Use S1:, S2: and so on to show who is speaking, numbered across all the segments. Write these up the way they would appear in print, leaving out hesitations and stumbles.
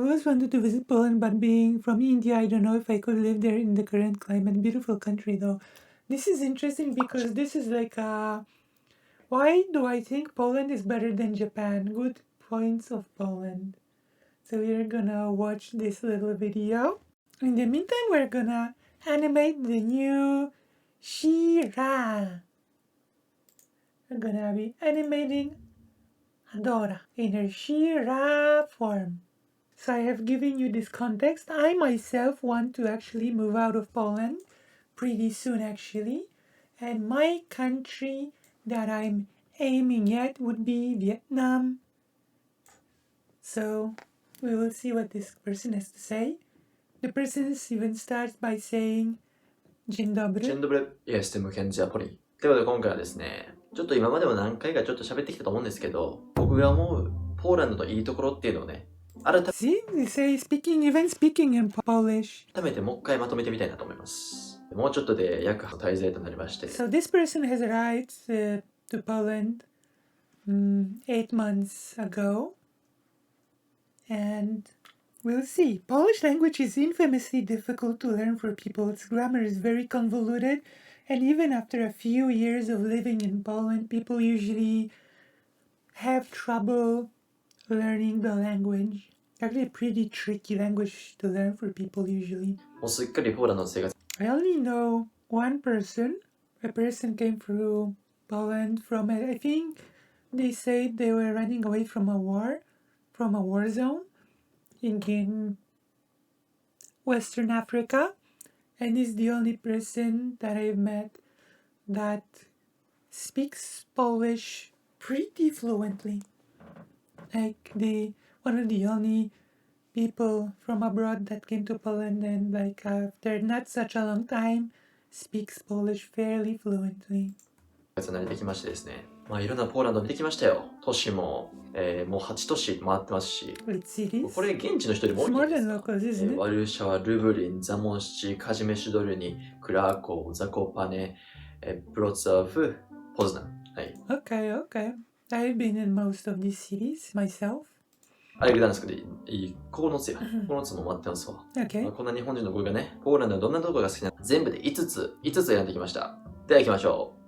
S1: always wanted to visit Poland, but being from India, I don't know if I could live there in the current climate. Beautiful country, though. This is interesting because this is like why do I think Poland is better than Japan? Good points of Poland. So we're gonna watch this little video. In the meantime, we're gonna animate the new Shira. We're gonna be animating Adora in her Shira form. So I have given you this context. I myself want to actually move out of Poland pretty soon actually. And my country that I'm aiming at would be Vietnam. So we will see what this person has to say. The person even starts by saying Dzień dobry.
S2: Dzień dobry, jestem Kenji Apoli。ということで今回はですね、ちょっと今までも何回かちょっと喋ってきたと思うんですけど、僕が思うポーランドのいいところっていうのをね、
S1: See, they say even speaking in Polish.
S2: 改めてもう一回まとめてみたいなと思います。もうちょっとで約滞在となりまして。
S1: So this person has arrived to Poland 8 months ago. And we'll see. Polish language is infamously difficult to learn for people. Its grammar is very convoluted. And even after a few years of living in Poland, people usually have trouble learning the language. Actually, a pretty tricky language to learn for people usually.
S2: もうすっかりポーランドの生活。
S1: I only know one person. A person came through Poland from, I think they said they were running away from a war zone in Western Africa. And he's the only person that I've met that speaks Polish pretty fluently. Like one of the only people from abroad that came to Poland and like after not such a long time speaks Polish fairly fluently.
S2: 慣れてきましてですね。まあいろんなポーランド見てきましたよ。都市も、もう8都市回ってますし。これ現地の人よりも多いんですか。ワルシャワ、ルブリン、ザモシチ、カジメシュドルニ、クラーコー、ザコパネ、ブロツォフ、ポズナン。はい。
S1: Okay. I've been in most of these cities myself.
S2: グダンスクで9つよ。9つも回ってますわ。
S1: Okay.
S2: こんな日本人の僕がね、ポーランドのどんなところが好きなの全部で5つ選んできました。では行きましょう。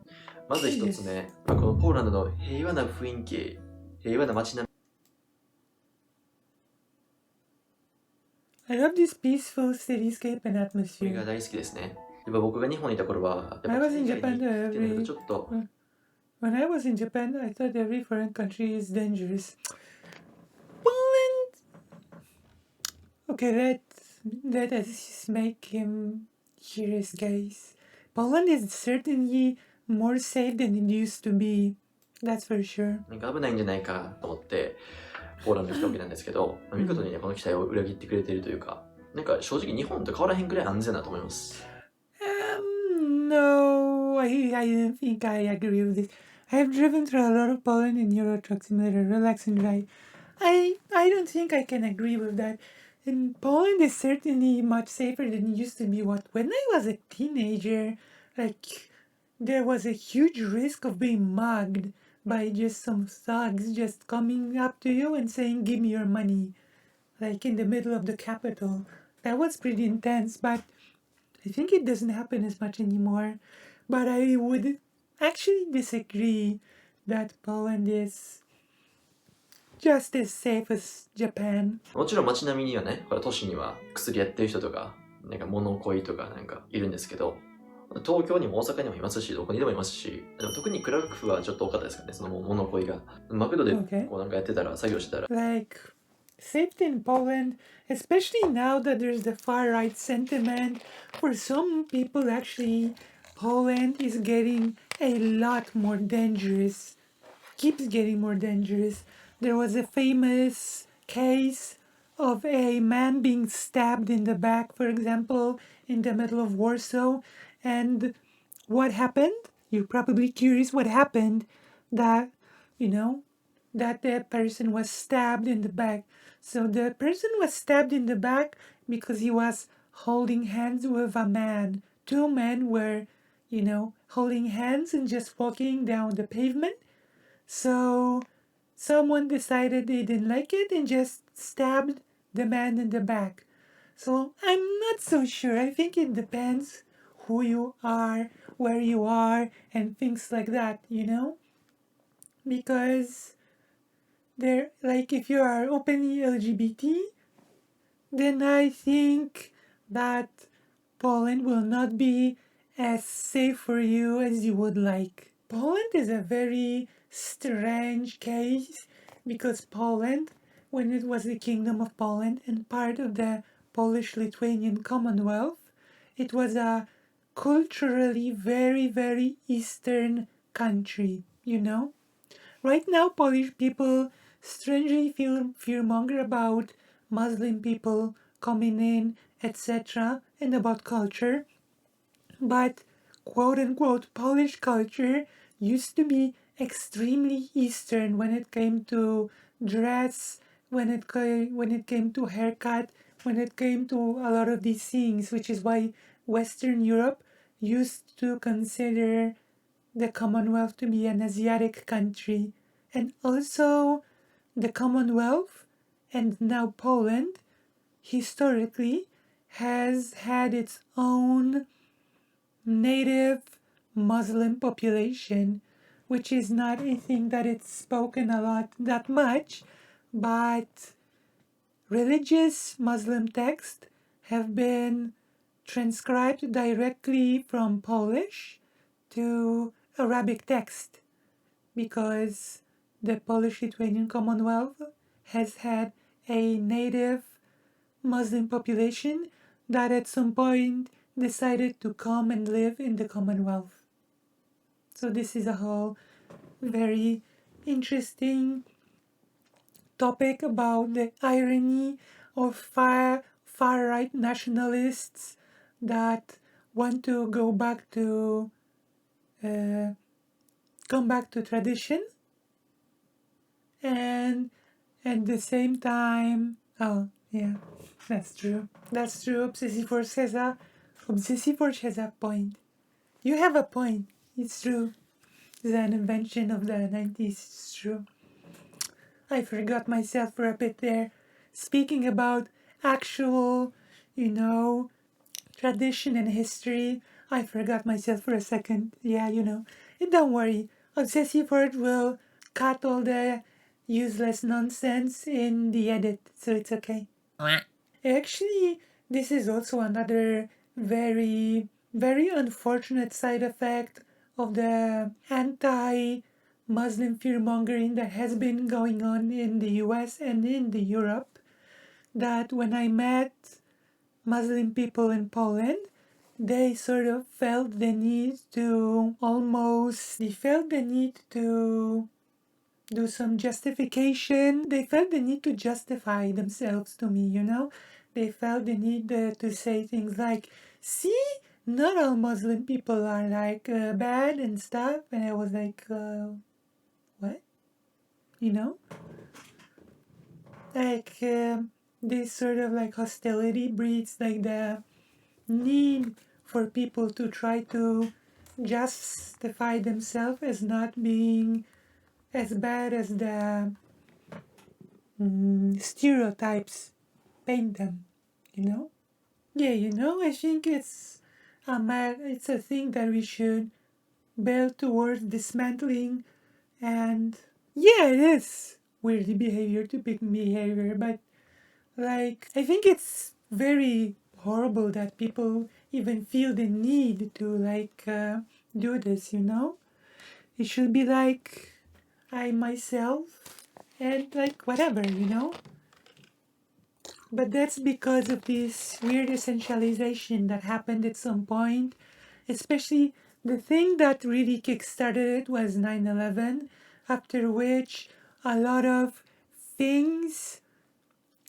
S2: まず1つ目、このポーランドの平和な雰囲気、平和な街並み。
S1: I love this peaceful cityscape and atmosphere.
S2: が大好きですね。やっぱ僕が日本にいた頃は、
S1: I was in Japan When I was in Japan, I thought every foreign country is dangerous. Poland! Okay, let us make him curious, guys. Poland is certainly more safe than it used to be. That's for sure.
S2: なんか危ないんじゃないかと思って、ポーランドに来たわけなんですけど、見事にね、この期待を裏切ってくれているというか、なんか正直日本と変わらへんくらい安全だと思います。
S1: No, I don't think I agree with this. I have driven through a lot of Poland in Euro Truck Simulator, relax and drive. I don't think I can agree with that. And Poland is certainly much safer than it used to be. When I was a teenager, like there was a huge risk of being mugged by just some thugs just coming up to you and saying, "Give me your money," like in the middle of the capital. That was pretty intense, but I think it doesn't happen as much anymore. But I would actually disagree that Poland is just as safe as Japan.
S2: もちろん街並みにはね、都市には薬やってる人とか、なんか物乞いとかなんかいるんですけど、東京にも大阪にもいますし、どこにでもいますし、でも特にクラクフはちょっと多かったですかね、その物乞いが。マクドでこうなんかやってたら、作業してたら。
S1: Like, safety in Poland, especially now that there's the far-right sentiment, for some people actually, Poland is getting a lot more dangerous, keeps getting more dangerous. There was a famous case of a man being stabbed in the back, for example, in the middle of Warsaw. And what happened? You're probably curious what happened. That the person was stabbed in the back. So the person was stabbed in the back because he was holding hands with a man. Two men were, holding hands and just walking down the pavement. So someone decided they didn't like it and just stabbed the man in the back. So I'm not so sure. I think it depends who you are, where you are, and things like that, Because there, like, if you are openly LGBT, then I think that Poland will not be as safe for you as you would like. Poland is a very strange case because Poland, when it was the Kingdom of Poland and part of the Polish-Lithuanian Commonwealth, it was a culturally very, very Eastern country, Right now, Polish people strangely feel fearmonger about Muslim people coming in, etc., and about culture. But quote unquote Polish culture used to be extremely Eastern when it came to dress, when it came to haircut, when it came to a lot of these things, which is why Western Europe used to consider the Commonwealth to be an Asiatic country. And also, the Commonwealth, and now Poland, historically has had its own native Muslim population, which is not a thing that it's spoken a lot that much, but religious Muslim texts have been transcribed directly from Polish to Arabic text because the Polish-Lithuanian Commonwealth has had a native Muslim population that at some point decided to come and live in the Commonwealth. So this is a whole very interesting topic about the irony of far-right nationalists that want to come back to tradition, and at the same time, oh yeah, that's true. Obsessivor has a point. You have a point. It's true. It's an invention of the 90s. It's true. I forgot myself for a bit there. Speaking about actual, tradition and history, I forgot myself for a second. Yeah, And don't worry. Obsessivor will cut all the useless nonsense in the edit, so it's okay. Actually, this is also another very, very unfortunate side effect of the anti-Muslim fear-mongering that has been going on in the US and in the Europe, that when I met Muslim people in Poland, they sort of felt the need to do some justification. They felt the need to justify themselves to me, They felt the need to say things like, see, not all Muslim people are like bad and stuff. And I was like, what? Like this sort of like hostility breeds like the need for people to try to justify themselves as not being as bad as the stereotypes paint them, Yeah, I think it's a thing that we should build towards dismantling, and yeah, it is weird behavior to pick behavior, but like, I think it's very horrible that people even feel the need to do this, It should be like I myself and like whatever, But that's because of this weird essentialization that happened at some point. Especially the thing that really kickstarted it was 9/11, after which a lot of things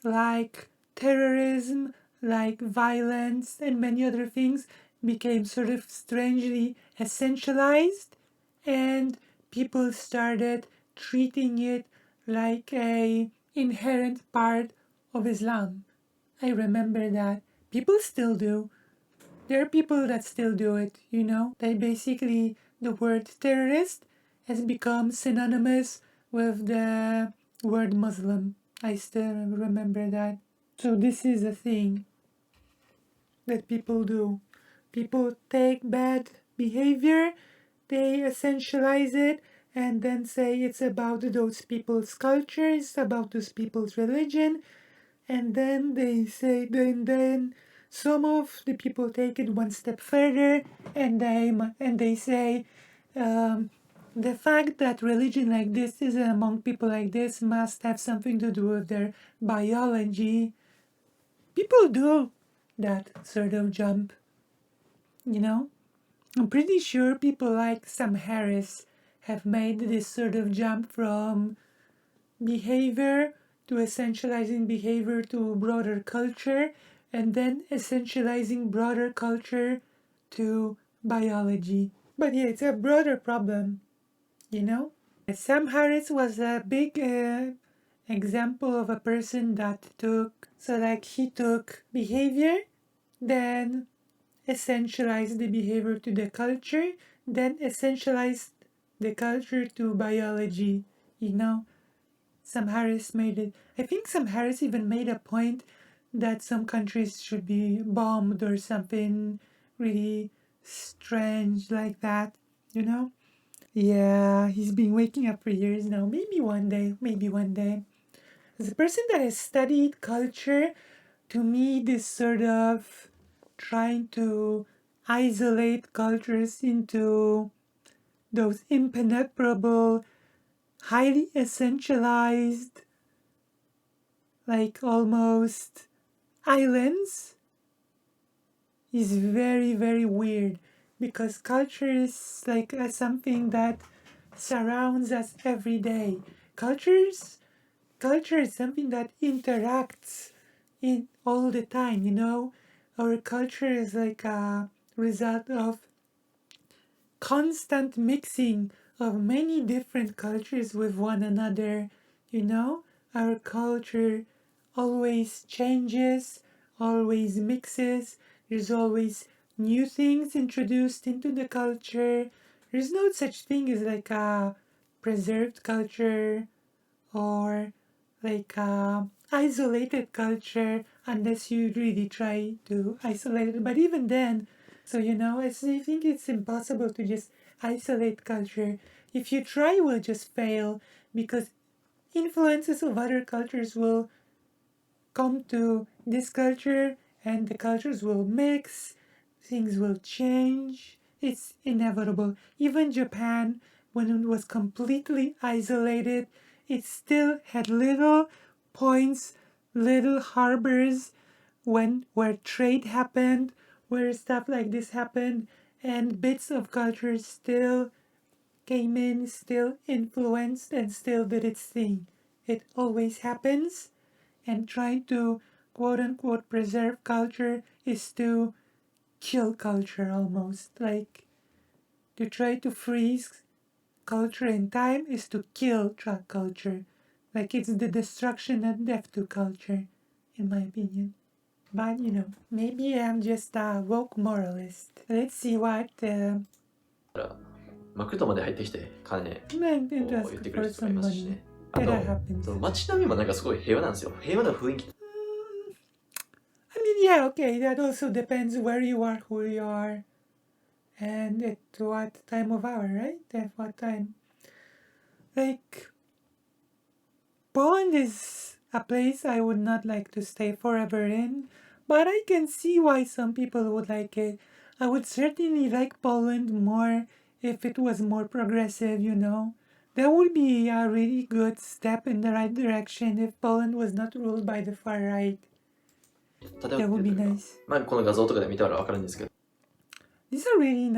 S1: like terrorism, like violence, and many other things became sort of strangely essentialized, and people started treating it like a inherent part of Islam. I remember that. People still do. There are people that still do it, They basically, the word terrorist has become synonymous with the word Muslim. I still remember that. So this is a thing that people do. People take bad behavior, they essentialize it, and then say it's about those people's culture, it's about those people's religion, and then they say, then some of the people take it one step further, and they say, the fact that religion like this is among people like this must have something to do with their biology. People do that sort of jump, you know? I'm pretty sure people like Sam Harris have made this sort of jump from behavior to essentializing behavior to broader culture, and then essentializing broader culture to biology. But yeah, it's a broader problem, you know? Sam Harris was a big example of a person that he took behavior, then essentialized the behavior to the culture, then essentialized the culture to biology, you know? Sam Harris made it. I think Sam Harris even made a point that some countries should be bombed or something really strange like that, you know? Yeah, he's been waking up for years now. Maybe one day, maybe one day. As a person that has studied culture, to me, this sort of trying to isolate cultures into those impenetrable, highly essentialized, like almost islands, is very, very weird, because culture is like something that surrounds us every day. Culture is something that interacts in all the time, you know? Our culture is like a result of constant mixing of many different cultures with one another, you know? Our culture always changes, always mixes, there's always new things introduced into the culture. There's no such thing as like a preserved culture or like isolated culture, unless you really try to isolate it. But even then, so you know, I think it's impossible to just isolate culture. If you try, you will just fail, because influences of other cultures will come to this culture, and the cultures will mix, things will change. It's inevitable. Even Japan, when it was completely isolated, it still had little points, little harbors where trade happened, where stuff like this happened, and bits of culture still came in, still influenced, and still did its thing. It always happens, and trying to quote unquote preserve culture is to kill culture almost. Like, to try to freeze culture in time is to kill culture. Like, it's the destruction and death to culture, in my opinion. But you know, maybe I'm just a woke moralist. Let's see what
S2: マクドまで入ってきて金こう言ってくる人とかいますしね。あと
S1: that happens.
S2: その街並みもなんかすごい平和なんですよ。平和な雰囲気。
S1: I mean, yeah, okay, that also depends where you are, who you are, and at what time of hour, right? At what time. Like, Poland is a place I would not like to stay forever in, but I can see why some people would like it. I would certainly like Poland more if it was more progressive, you know. That would be a really good step in the right direction if Poland was not ruled by the far right. That would be nice.
S2: まあこの画像とかで見たらわかるんですけど。
S1: This is really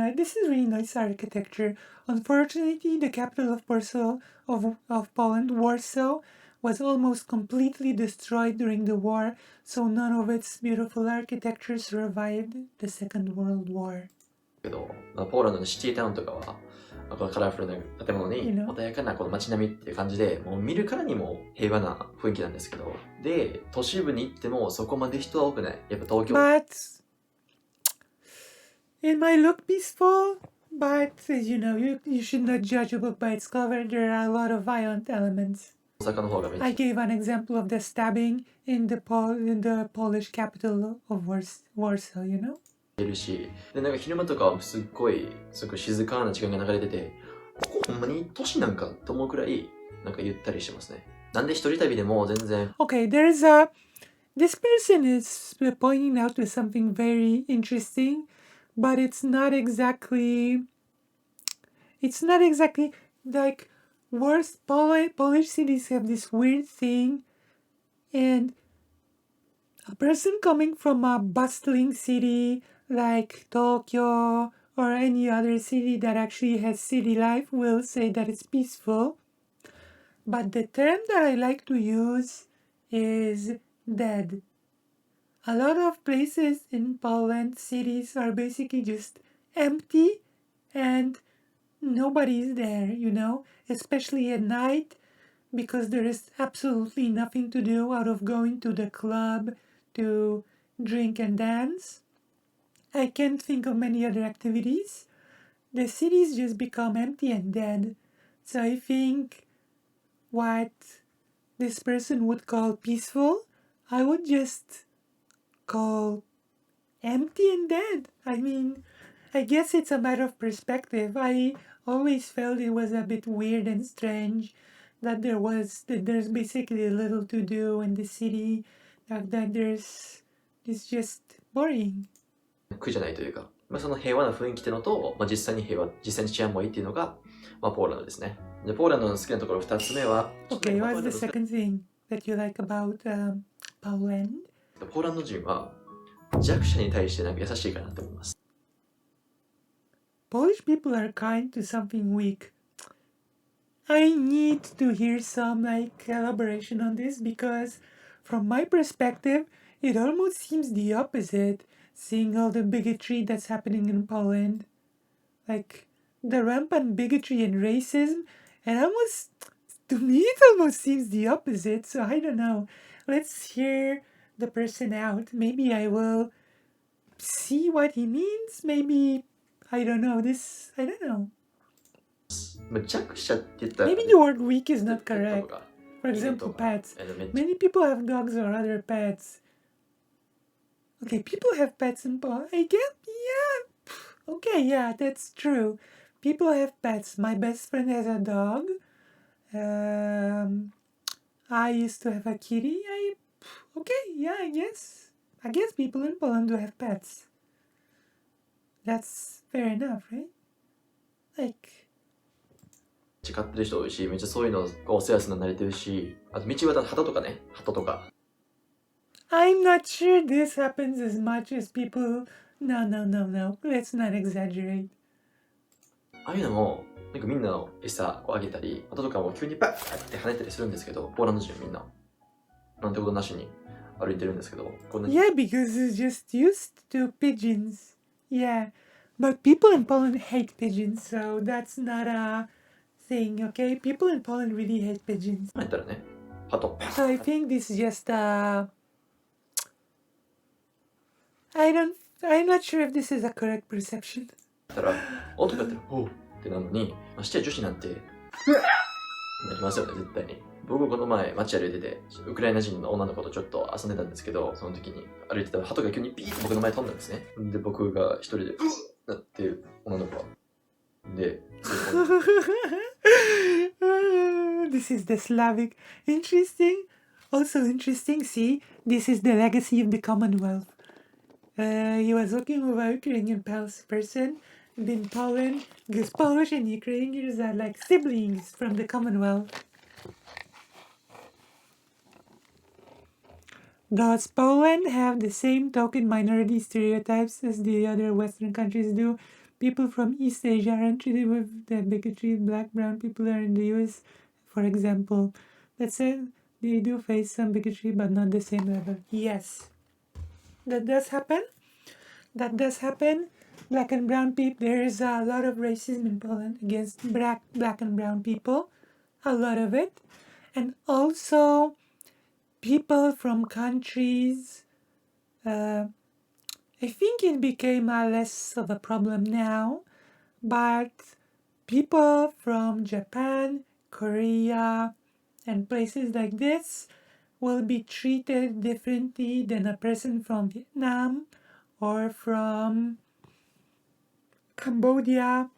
S1: nice architecture. Unfortunately, the capital of Poland, Warsaw, was almost completely destroyed during the war, so none of its beautiful architecture survived the Second World War.
S2: けど、ポーランドのシティタウンとかは、このカラフルな建物に穏やかなこの街並みっていう感じで、もう見るからにも平和な雰囲気なんですけど、で、都市部に行ってもそこまで人は多くない。やっぱ東京。
S1: But it might look peaceful, but as you know, you should not judge a book by its cover. There are a lot of violent elements. I gave an example of the stabbing in the Polish capital of Warsaw, you know?
S2: いるし、で、なんか昼間とかはすっごい静かな時間が流れてて、ここほんまに都市なんかと思うくらい、なんかゆったりしてますね。なんで一人旅でも全然。
S1: Okay, this person is pointing out to something very interesting, but it's not exactly like Polish cities have this weird thing, and a person coming from a bustling city like Tokyo or any other city that actually has city life will say that it's peaceful. But the term that I like to use is dead. A lot of places in Poland, cities are basically just empty and nobody's there, you know, especially at night, because there is absolutely nothing to do out of going to the club to drink and dance. I can't think of many other activities. The cities just become empty and dead. So I think what this person would call peaceful, I would just call empty and dead. I mean, I guess it's a matter of perspective. I always felt it was a bit weird and strange that there's basically little to do in the city, that it's just boring.
S2: 苦じゃないというか、その平和な雰囲気っていうのと、実際に治安もいいっていうのが、ポーランドですね。で、ポーランドの好きなところ2つ目は、
S1: Okay, what's the second thing that you like about Poland?
S2: ポーランド人は弱者に対してなんか優しいかなと思います。
S1: Polish people are kind to something weak. I need to hear some elaboration on this, because from my perspective, it almost seems the opposite, seeing all the bigotry that's happening in Poland. Like, the rampant bigotry and racism, and to me it almost seems the opposite, so I don't know. Let's hear the person out. Maybe I will see what he means. Maybe, I don't know. Maybe the word weak is not correct. For example, pets. Many people have dogs or other pets. Okay, people have pets in Poland. I get, yeah. Okay, yeah, that's true. People have pets. My best friend has a dog. I used to have a kitty. Okay, yeah, I guess people in Poland do have pets. That's fair enough, right? Like,
S2: 飼ってる人多いし、めっちゃそういうのお世話するの慣れてるし、あと道端鳩とかね、鳩とか。
S1: I'm not sure this happens as much as people. No. Let's not exaggerate.
S2: ああいうのも、なんかみんなの餌をあげたり、鳩とかも急にバッって跳ねたりするんですけど、ポーランド人みんな、なんてことなしに歩いてるんですけど。
S1: Yeah, because it's just used to pigeons. Yeah, but people in Poland hate pigeons, so that's not a thing, okay? People in Poland really hate pigeons.
S2: 入ったらね、鳩。
S1: So I think this is just I'm not sure if this is a correct perception.
S2: だから、男だったら、おうってなるのに、ましてや女子なんて、なりますよね、絶対に。僕この前街歩いてて、ウクライナ人の女の子とちょっと遊んでたんですけど、その時に歩いてたら鳩が急にピーッと僕の前に飛んだんですね。で、僕が一人で、うっなって女の子は。で、
S1: This is the Slavic. Interesting. Also interesting, see, this is the legacy of the Commonwealth. He was working with a Ukrainian person in Poland, because Polish and Ukrainians are like siblings from the Commonwealth. Does Poland have the same token minority stereotypes as the other Western countries do? People from East Asia aren't treated with the bigotry black, brown people are in the US, for example. That said, they do face some bigotry, but not the same level. Yes, that does happen. Black and brown people, there is a lot of racism in Poland against black and brown people. A lot of it. And also, people from countries, I think it became less of a problem now, but people from Japan, Korea, And places like this will be treated differently than a person from Vietnam or from Cambodia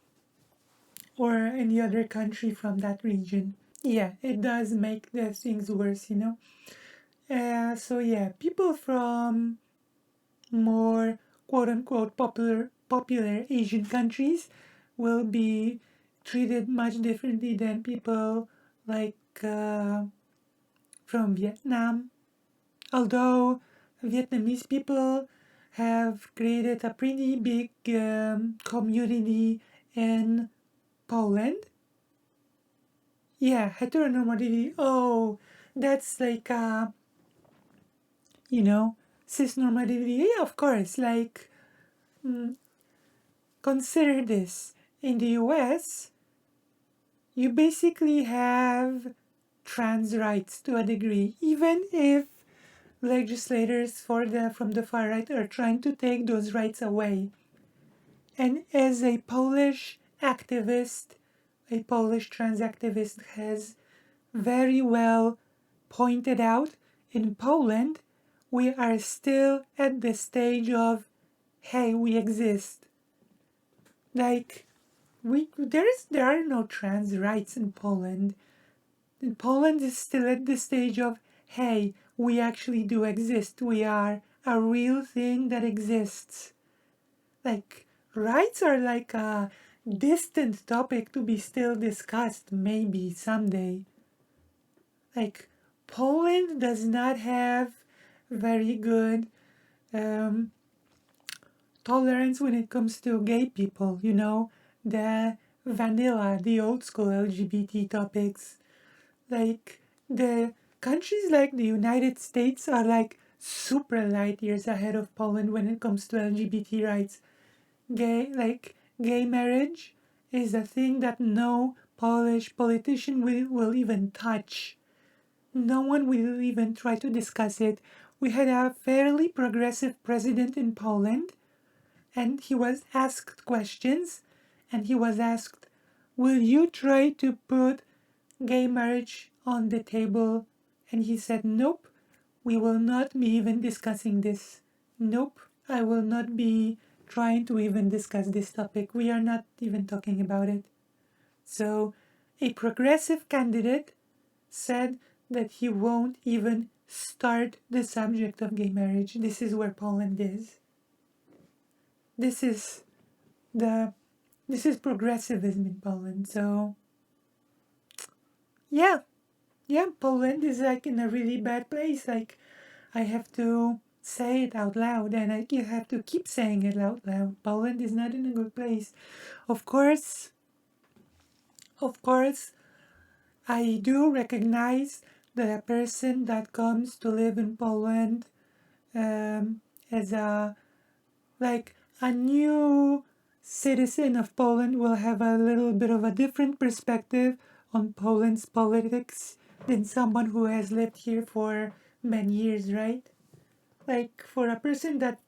S1: or any other country from that region. Yeah, it does make the things worse, you know. So yeah, people from more quote unquote popular Asian countries will be treated much differently than people like from Vietnam. Although Vietnamese people have created a pretty big community in Poland. Yeah, heteronormativity. Oh, that's like you know, cisnormativity. Yeah, of course. Like, mm, consider this. In the US, you basically have trans rights to a degree, even if legislators from the far right are trying to take those rights away. And as a Polish activist, a Polish trans activist has very well pointed out, in Poland, we are still at the stage of, hey, we exist. Like, there are no trans rights in Poland. And Poland is still at the stage of, hey, we actually do exist. We are a real thing that exists. Like, rights are like a distant topic to be still discussed, maybe someday. Like, Poland does not have very good um, tolerance when it comes to gay people, you know, the vanilla, the old school LGBT topics. Like, the countries like the United States are like super light years ahead of Poland when it comes to LGBT rights. Gay marriage is a thing that no Polish politician will even touch. No one will even try to discuss it. We had a fairly progressive president in Poland, and he was asked questions, and he was asked, will you try to put gay marriage on the table? And he said, nope, we will not be even discussing this. Nope, I will not be trying to even discuss this topic. We are not even talking about it. So, a progressive candidate said that he won't even start the subject of gay marriage. This is where Poland is. This is the this is progressivism in Poland. So yeah, Poland is like in a really bad place. Like, I have to say it out loud, and I have to keep saying it out loud. Poland is not in a good place. Of course, I do recognize that a person that comes to live in Poland as a new citizen of Poland will have a little bit of a different perspective on Poland's politics than someone who has lived here for many years, right? Like, for a person that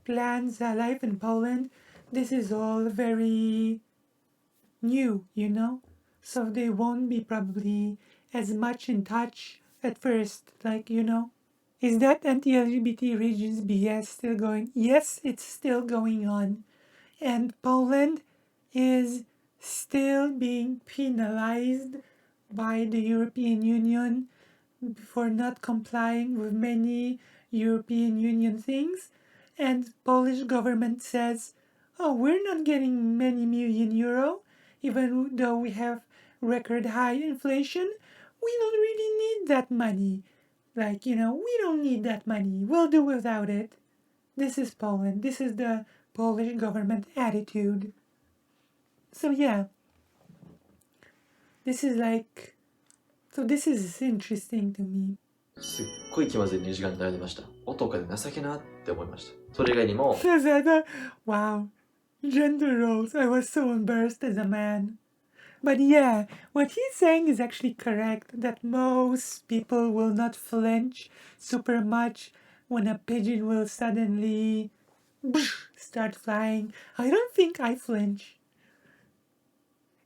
S1: plans a life in Poland, this is all very new, you know? So they won't be probably as much in touch at first, like, you know? Is that anti-LGBT regions BS still going? Yes, it's still going on. And Poland is still being penalized by the European Union for not complying with many European Union things. And Polish government says, oh, we're not getting many million euro, even though we have record high inflation. We don't really need that money. Like, you know, we don't need that money. We'll do without it. This is Poland. This is the Polish government attitude. So yeah, this is like, so this is interesting to me.
S2: すっごい気まずい2時間に悩んでました。男で情けなって思いました。それ以外にも、
S1: wow, gender roles. I was so embarrassed as a man. But yeah, what he's saying is actually correct, that most people will not flinch super much when a pigeon will suddenly start flying. I don't think I flinch.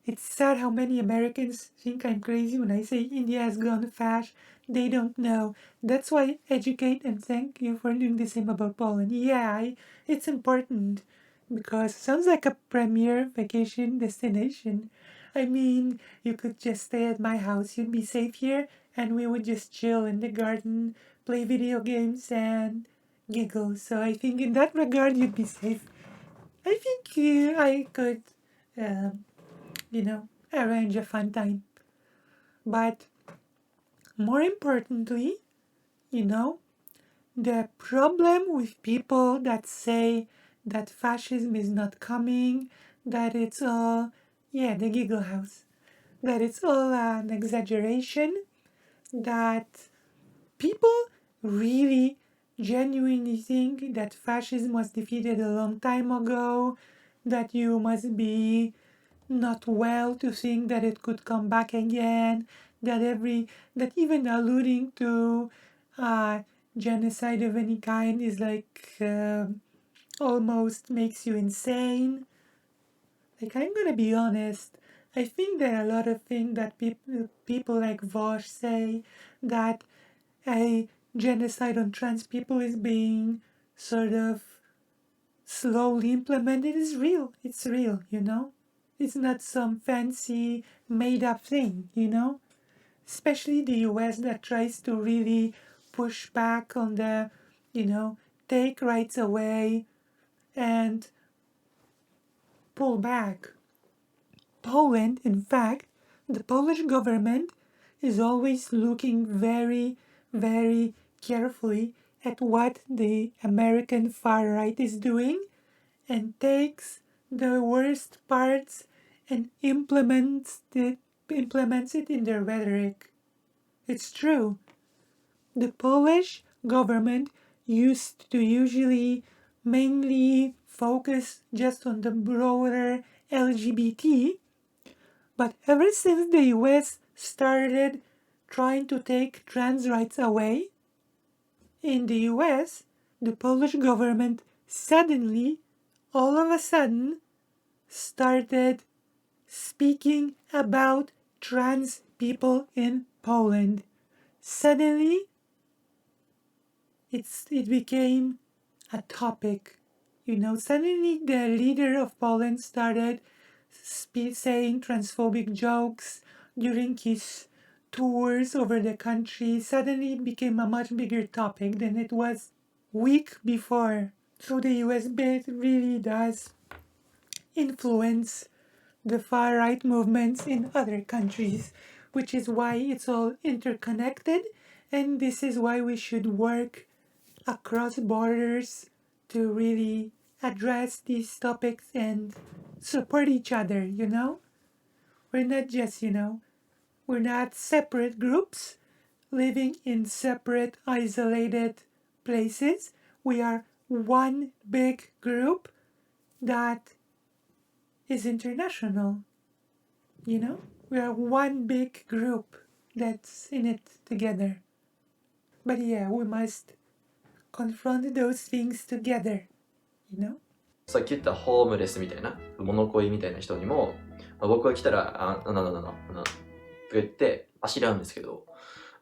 S1: It's sad how many Americans think I'm crazy when I say India has gone fash. They don't know. That's why educate, and thank you for doing the same about Poland. Yeah, it's important because it sounds like a premier vacation destination. I mean, you could just stay at my house. You'd be safe here, and we would just chill in the garden, play video games, and giggle. So I think in that regard, you'd be safe. I think I could. Um, arrange a fun time. But more importantly, you know, the problem with people that say that fascism is not coming, that it's all, yeah, the giggle house, that it's all an exaggeration, that people really genuinely think that fascism was defeated a long time ago, that you must be not well to think that it could come back again, that even alluding to genocide of any kind is like almost makes you insane. Like, I'm gonna be honest, I think there are a lot of things that people like Vosh say, that a genocide on trans people is being sort of slowly implemented. Is real. It's real. It's not some fancy made up thing. Especially the US that tries to really push back on the, take rights away and pull back. Poland, in fact, the Polish government is always looking very, very carefully at what the American far right is doing and takes the worst parts and implements it in their rhetoric. It's true. The Polish government used to usually mainly focus just on the broader LGBT, but ever since the US started trying to take trans rights away, in the US, the Polish government suddenly, all of a sudden, started speaking about trans people in Poland. Suddenly, it became a topic. Suddenly the leader of Poland started saying transphobic jokes during his tours over the country. Suddenly it became a much bigger topic than it was week before. So the US bit really does influence the far right movements in other countries, which is why it's all interconnected, and this is why we should work across borders to really address these topics and support each other. We're not just, we're not separate groups living in separate, isolated places. We are one big group that is international. We are one big group that's in it together. But yeah, we must confront those things together.
S2: さっき言ったホームレスみたいな、物乞いみたいな人にも、僕が来たら、とか言ってあしらうんですけど、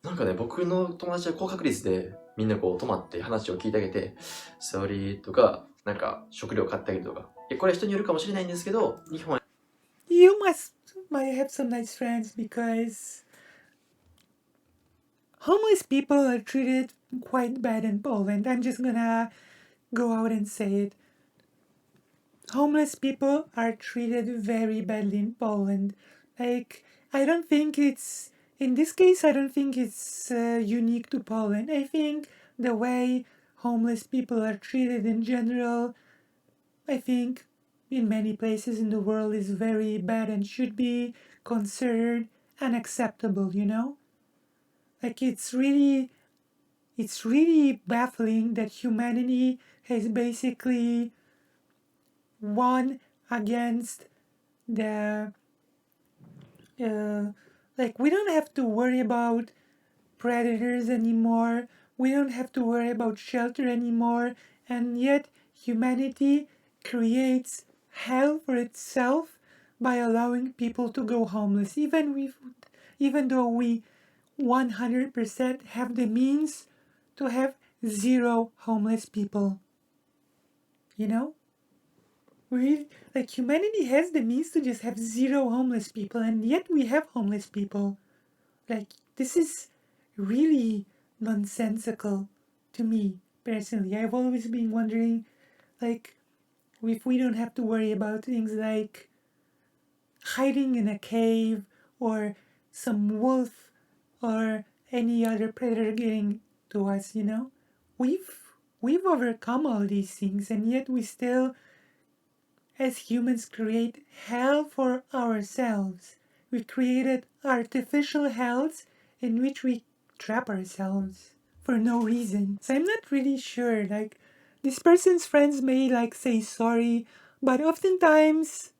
S2: なんかね、僕の友達は高確率でみんなこう止まって話を聞いてあげて、Sorry とか、なんか食料買ってあげるとか。これは人によるかもしれないんですけど、日本
S1: You might have some nice friends because homeless people are treated quite bad in Poland. I'm just gonna go out and say it. Homeless people are treated very badly in Poland. Like, I don't think it's, in this case, I don't think it's unique to Poland. I think the way homeless people are treated in general, I think in many places in the world is very bad and should be considered unacceptable. Like, it's really baffling that humanity has basically won against the like, we don't have to worry about predators anymore, we don't have to worry about shelter anymore, and yet humanity creates hell for itself by allowing people to go homeless, even though we 100% have the means to have zero homeless people. You know? Like humanity has the means to just have zero homeless people, and yet we have homeless people. Like, this is really nonsensical to me personally. I've always been wondering, like, if we don't have to worry about things like hiding in a cave or some wolf or any other predator getting to us, you know? We've overcome all these things, and yet we still, as humans, create hell for ourselves. We created artificial hells in which we trap ourselves for no reason. So I'm not really sure. Like, this person's friends may like say sorry, but oftentimes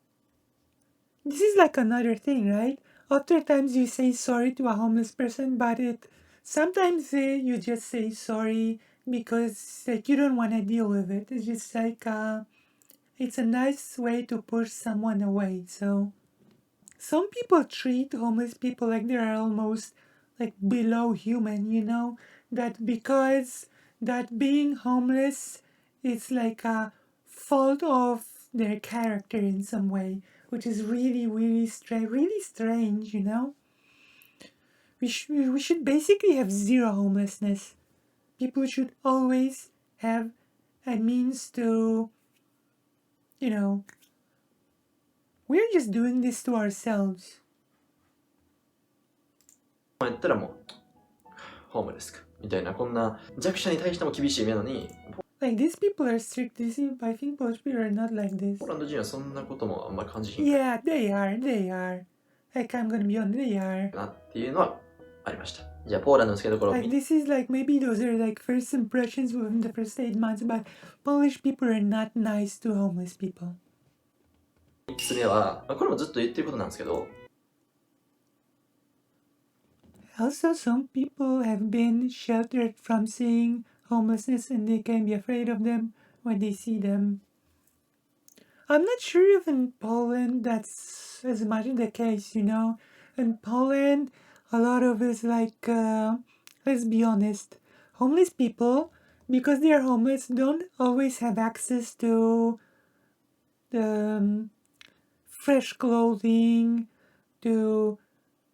S1: this is like another thing, right? Oftentimes you say sorry to a homeless person, but sometimes you just say sorry because like you don't want to deal with it. It's just like it's a nice way to push someone away. So some people treat homeless people like they are almost like below human, you know, that because that being homeless is like a fault of their character in some way, which is really strange, you know. We should basically have zero homelessness. People should always have a means to, you know, we're just doing this to ourselves.
S2: やったらもうホームレスかみたいな、こんな弱者に対しても厳しい目なのに、
S1: Like these people are strict. I think Polish people are not like this.
S2: ポーランド人はそんなこともあんまり感じひん
S1: Yeah, they are. Like I'm gonna be honest, they are.
S2: なっていうのはありました。じゃあポーランドの付けどころを
S1: Like this is like maybe those are like first impressions within the first 8 months, but Polish people are not nice to homeless people.
S2: 3つ目は、これもずっと言ってることなんですけど、
S1: Also, some people have been sheltered from seeing homelessness and they can be afraid of them when they see them. I'm not sure if in Poland that's as much the case, you know. In Poland, a lot of it's like, let's be honest, homeless people, because they are homeless, don't always have access to the fresh clothing, to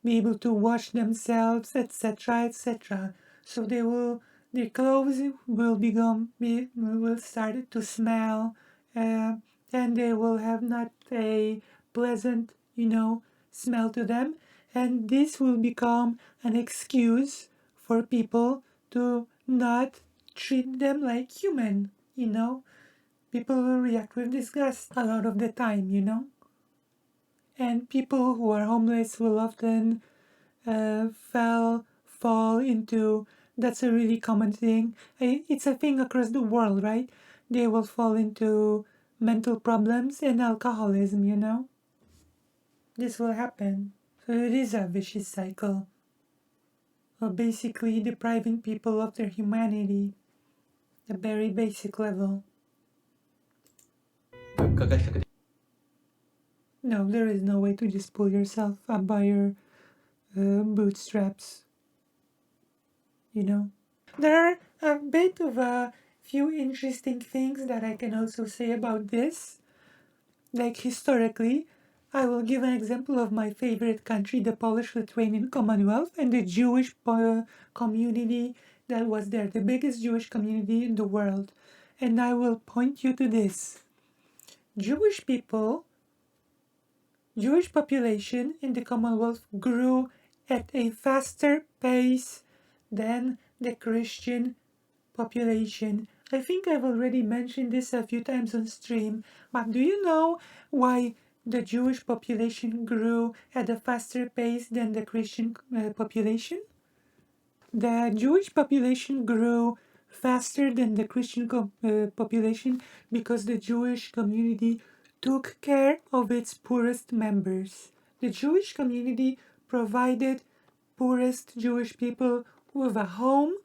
S1: be able to wash themselves, etc., etc. So their clothes will start to smell, and they will have not a pleasant, you know, smell to them, and this will become an excuse for people to not treat them like human, you know. People will react with disgust a lot of the time, you know. And people who are homeless will often fall into, that's a really common thing. It's a thing across the world, right? They will fall into mental problems and alcoholism, you know? This will happen. So it is a vicious cycle of basically depriving people of their humanity, a very basic level.
S2: 物価が比較的
S1: No, there is no way to just pull yourself up by your bootstraps. You know? There are a bit of a few interesting things that I can also say about this. Like historically, I will give an example of my favorite country, the Polish-Lithuanian Commonwealth, and the Jewish community that was there, the biggest Jewish community in the world. And I will point you to this. Jewish population in the Commonwealth grew at a faster pace than the Christian population. I think I've already mentioned this a few times on stream, but do you know why the Jewish population grew at a faster pace than the Christian population? The Jewish population grew faster than the Christian population because the Jewish community took care of its poorest members. The Jewish community provided poorest Jewish people with a home,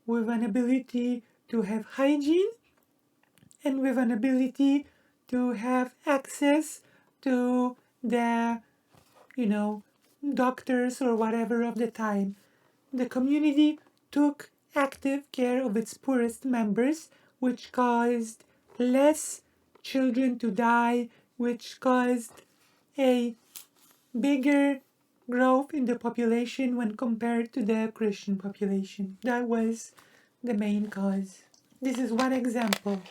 S1: with an ability to have hygiene, and with an ability to have access to the, doctors or whatever of the time. The community took active care of its poorest members, which caused less children to die, which caused a bigger growth in the population when compared to the Christian population. That was the main cause. This is one example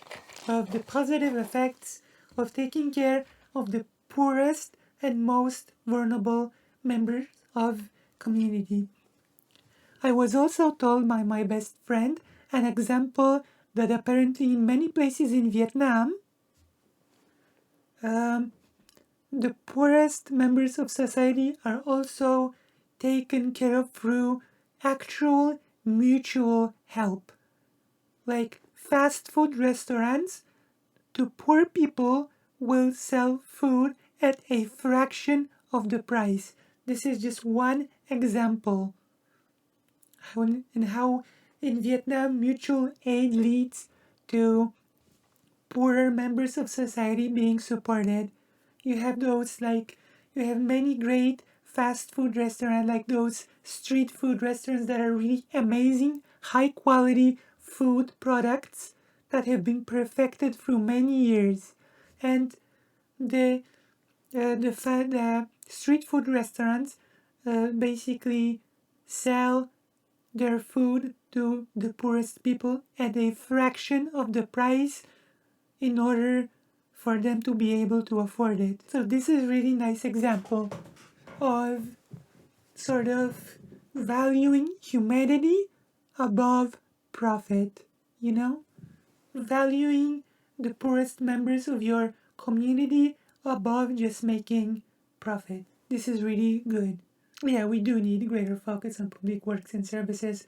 S1: of the positive effects of taking care of the poorest and most vulnerable members of community. I was also told by my best friend an example that apparently in many places in Vietnam, the poorest members of society are also taken care of through actual mutual help. Like fast food restaurants to poor people will sell food at a fraction of the price. This is just one example. And how in Vietnam mutual aid leads to poorer members of society being supported. You have many great fast food restaurants, like those street food restaurants that are really amazing, high quality food products that have been perfected through many years. And the street food restaurants basically sell their food to the poorest people at a fraction of the price in order for them to be able to afford it. So this is a really nice example of sort of valuing humanity above profit, valuing the poorest members of your community above just making profit. This is really good. Yeah, we do need greater focus on public works and services,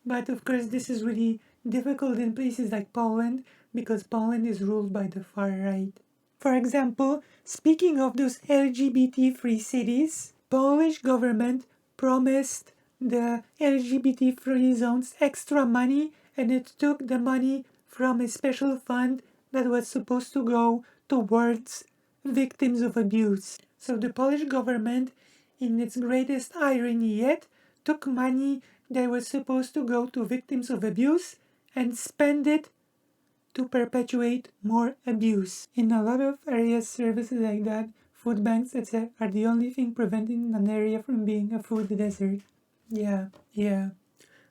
S1: but of course this is really difficult in places like Poland because Poland is ruled by the far right. For example, speaking of those LGBT-free cities, Polish government promised the LGBT-free zones extra money, and it took the money from a special fund that was supposed to go towards victims of abuse. So the Polish government, in its greatest irony yet, took money that was supposed to go to victims of abuse and spend it to perpetuate more abuse. In a lot of areas, services like that, food banks, etc., are the only thing preventing an area from being a food desert. Yeah.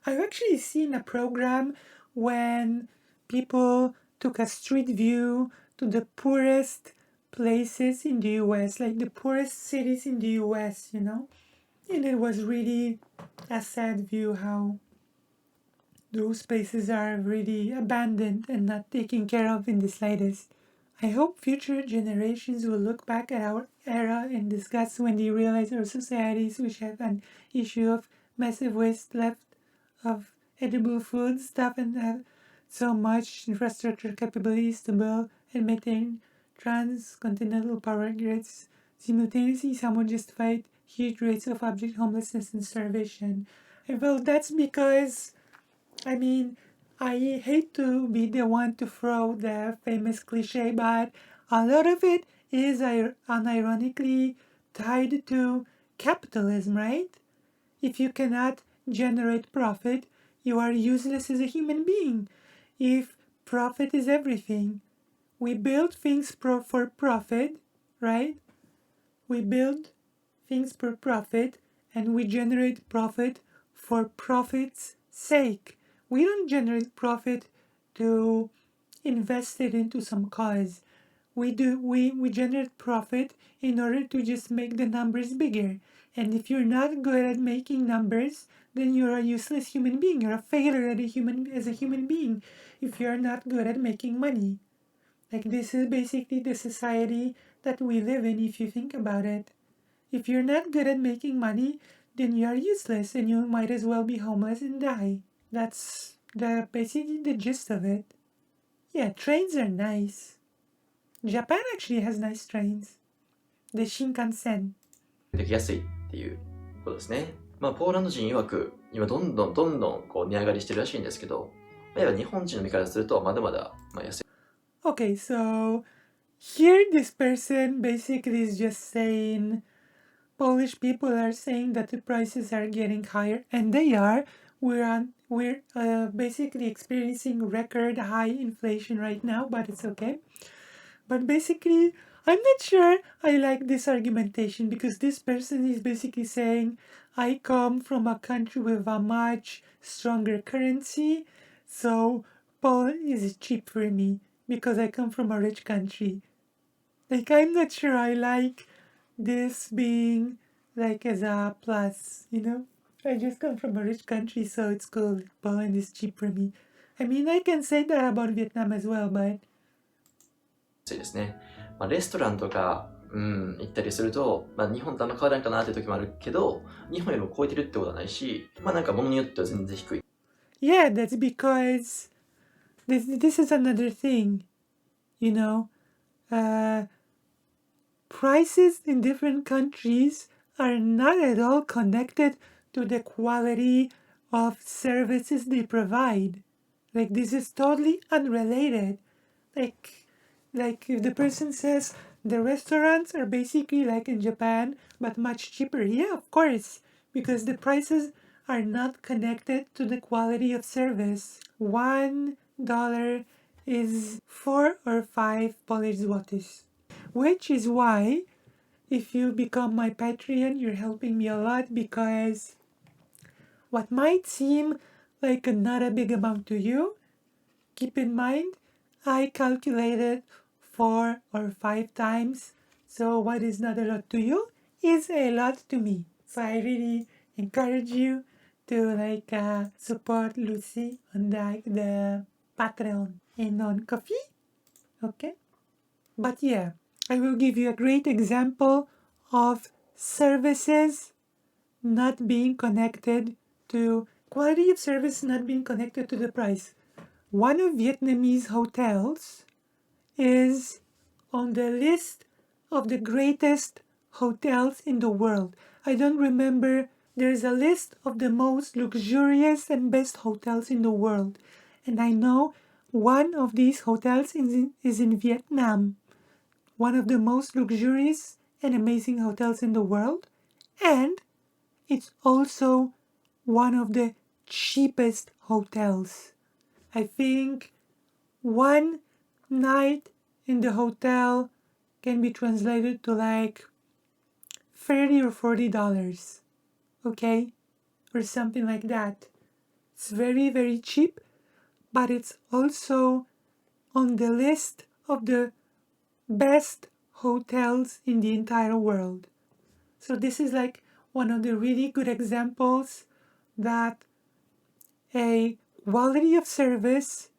S1: I've actually seen a program when people took a street view to the poorest places in the US, like the poorest cities in the US, And it was really a sad view how those places are really abandoned and not taken care of in the slightest. I hope future generations will look back at our era and discuss when they realize our societies, which have an issue of massive waste left of edible food stuff and have so much infrastructure capabilities to build and maintain transcontinental power grids, simultaneously somewhat justified huge rates of abject homelessness and starvation. Well, that's because I hate to be the one to throw the famous cliche, but a lot of it is unironically tied to capitalism, right? If you cannot generate profit, you are useless as a human being. If profit is everything, we build things for profit, right? We build things for profit and we generate profit for profit's sake. We don't generate profit to invest it into some cause. We generate profit in order to just make the numbers bigger. And if you're not good at making numbers, then you're a useless human being. You're a failure as a human being if you're not good at making money. Like, this is basically the society that we live in if you think about it. If you're not good at making money, then you are useless and you might as well be homeless and die. That's basically the gist of it. Yeah, trains are nice. Japan actually has nice trains. The Shinkansen.
S2: できやすいっていうことですね。ポーランド人曰く今どんどんこう値上がりしてるらしいんですけど、日本人の見方するとまだまだ安い。
S1: Okay, so here this person basically is just saying Polish people are saying that the prices are getting higher, and they are. We're basically experiencing record high inflation right now, but it's okay. But basically, I'm not sure I like this argumentation because this person is basically saying, I come from a country with a much stronger currency, so Poland is cheap for me because I come from a rich country. Like, I'm not sure I like this being like as a plus, you know? I just come from a rich country, so it's cool. Poland is cheap for me. I mean, I can say that about Vietnam as well, but
S2: ですね。レストランとか、行ったりすると、日本とあんま変わらんかなって時もあるけど、日本よりも超えてるってことはないし、なんか物によっては全然低い。
S1: Yeah, that's because this is another thing, you know. Prices in different countries are not at all connected to the quality of services they provide. Like, this is totally unrelated. Like if the person says the restaurants are basically like in Japan but much cheaper, yeah, of course, because the prices are not connected to the quality of service. $1 is 4 or 5 Polish zlotys, which is why if you become my Patreon, you're helping me a lot, because what might seem like not a big amount to you, keep in mind, I calculated 4 or 5 times, so what is not a lot to you is a lot to me. So I really encourage you to support Lucy on the Patreon and on Coffee, okay? But yeah, I will give you a great example of services not being connected to quality of service, not being connected to the price. One of Vietnamese hotels is on the list of the greatest hotels in the world. I don't remember. There's a list of the most luxurious and best hotels in the world. And I know one of these hotels is in Vietnam, one of the most luxurious and amazing hotels in the world. And it's also one of the cheapest hotels. I think one night in the hotel can be translated to like $30 or $40, okay? Or something like that. It's very, very cheap, but it's also on the list of the best hotels in the entire world. So this is like one of the really good examples that a quality of service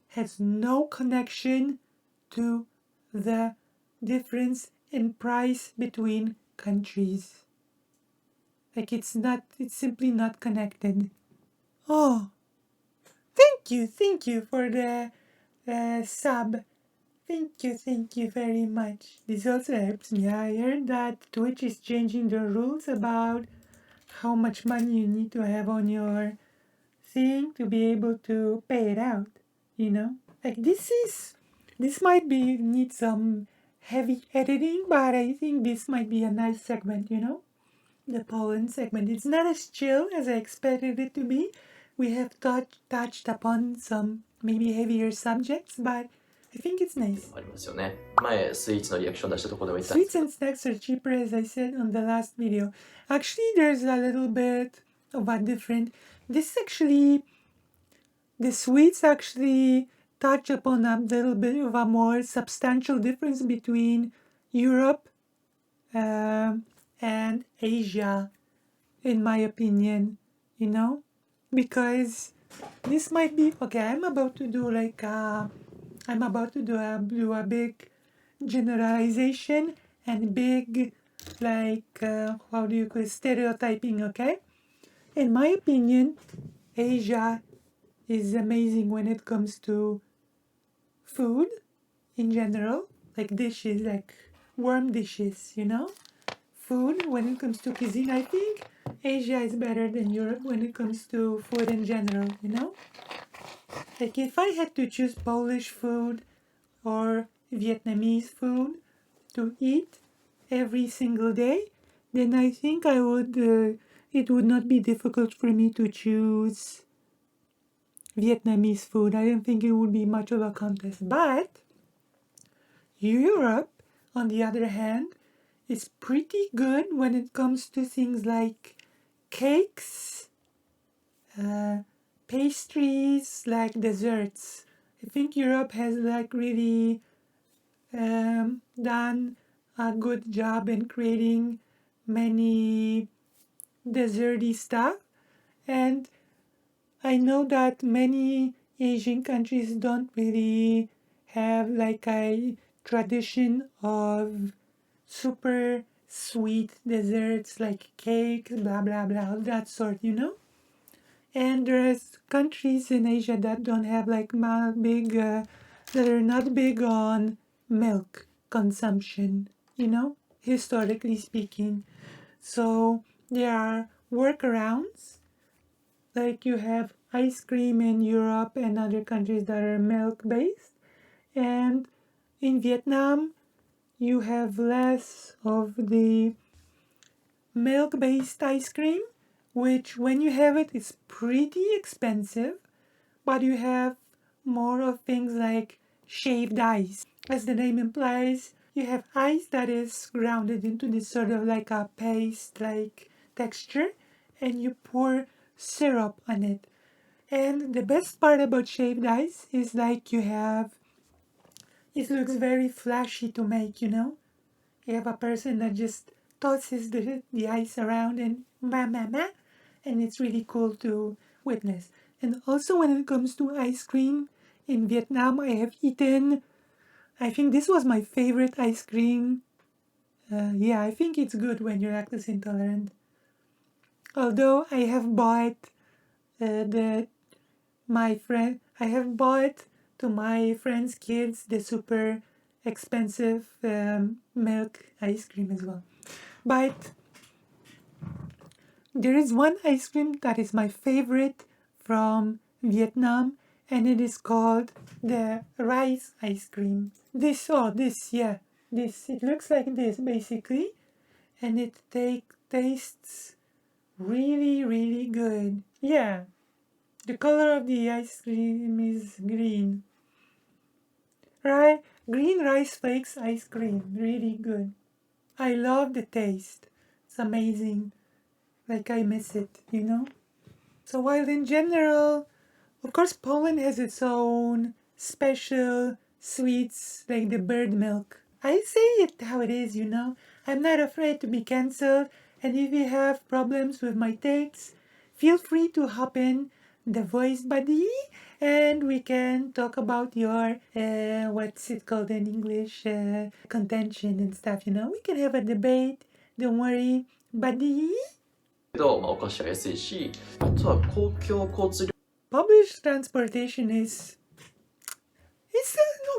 S1: has no connection to the difference in price between countries. Like, it's simply not connected. Oh, thank you for the sub. Thank you very much. This also helps me. I heard that Twitch is changing the rules about how much money you need to have on your thing to be able to pay it out, you know? Like, this might need some heavy editing, but I think this might be a nice segment, you know? The Poland segment. It's not as chill as I expected it to be. We have touched upon some maybe heavier subjects, but I think it's nice.
S2: ありますよね。前、スイーツのリアクション出したところでも言ったんです
S1: Sweets
S2: けど
S1: and snacks are cheaper, as I said on the last video. Actually, there's a little bit of a different. The sweets actually touch upon a little bit of a more substantial difference between Europe and Asia, in my opinion, you know? Because this might be okay. I'm about to do a big generalization and big how do you call it, stereotyping, okay? In my opinion, Asia is amazing when it comes to food in general, like dishes, like warm dishes, you know? Food, when it comes to cuisine, I think Asia is better than Europe when it comes to food in general, you know? Like, if I had to choose Polish food or Vietnamese food to eat every single day, then I think it would not be difficult for me to choose Vietnamese food. I don't think it would be much of a contest. But Europe, on the other hand, is pretty good when it comes to things like cakes, pastries, like desserts. I think Europe has like really done a good job in creating many desserty stuff, and I know that many Asian countries don't really have like a tradition of super sweet desserts like cakes, blah blah blah, that sort, you know. And there's countries in Asia that don't have like that are not big on milk consumption, you know, historically speaking. So there are workarounds, like you have ice cream in Europe and other countries that are milk based, and in Vietnam you have less of the milk based ice cream, which when you have it is pretty expensive, but you have more of things like shaved ice. As the name implies, you have ice that is grounded into this sort of like a paste like texture, and you pour syrup on it. And the best part about shaved ice is like it looks very flashy to make, you know? You have a person that just tosses the ice around and and it's really cool to witness. And also when it comes to ice cream, in Vietnam I have eaten, I think this was my favorite ice cream. Yeah, I think it's good when you're lactose intolerant. Although I have bought the I have bought to my friends' kids the super expensive milk ice cream as well. But there is one ice cream that is my favorite from Vietnam, and it is called the rice ice cream. This. It looks like this basically, and it tastes really, really good. Yeah, the color of the ice cream is green. Right? Green rice flakes ice cream. Really good. I love the taste. It's amazing. Like I miss it, you know? So while in general, of course Poland has its own special sweets like the bird milk. I say it how it is, you know? I'm not afraid to be cancelled, and if you have problems with my takes, feel free to hop in the voice buddy and we can talk about your what's it called in English, contention and stuff, you know? We can have a debate. Don't worry, buddy.
S2: ど、お菓子は安いし、あとは公共交通
S1: Public transportation it's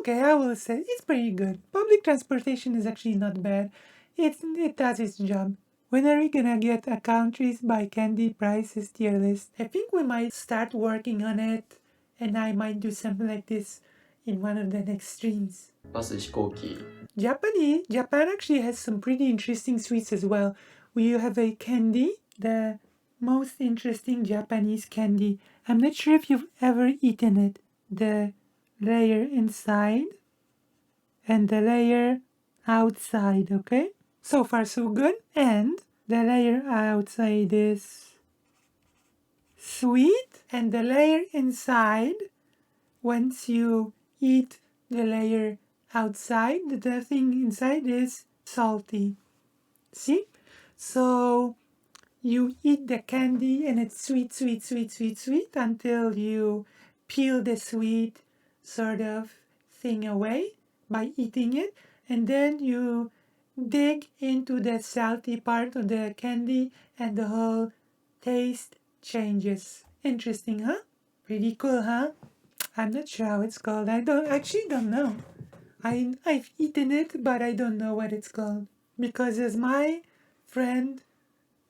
S1: okay, I will say it's pretty good. Public transportation is actually not bad. It does its job. When are we gonna get a countries by candy prices tier list? I think we might start working on it, and I might do something like this in one of the next streams.
S2: バス、飛行機
S1: Japan actually has some pretty interesting sweets as well. We have a candy, the most interesting Japanese candy. I'm not sure if you've ever eaten it. The layer inside and the layer outside, okay? So far so good. And the layer outside is sweet, and the layer inside, once you eat the layer outside, the thing inside is salty. See? So you eat the candy and it's sweet, sweet, sweet, sweet, sweet until you peel the sweet sort of thing away by eating it, and then you dig into the salty part of the candy and the whole taste changes. Interesting, huh? Pretty cool, huh? I'm not sure how it's called. I don't know. I've eaten it, but I don't know what it's called. Because as my friend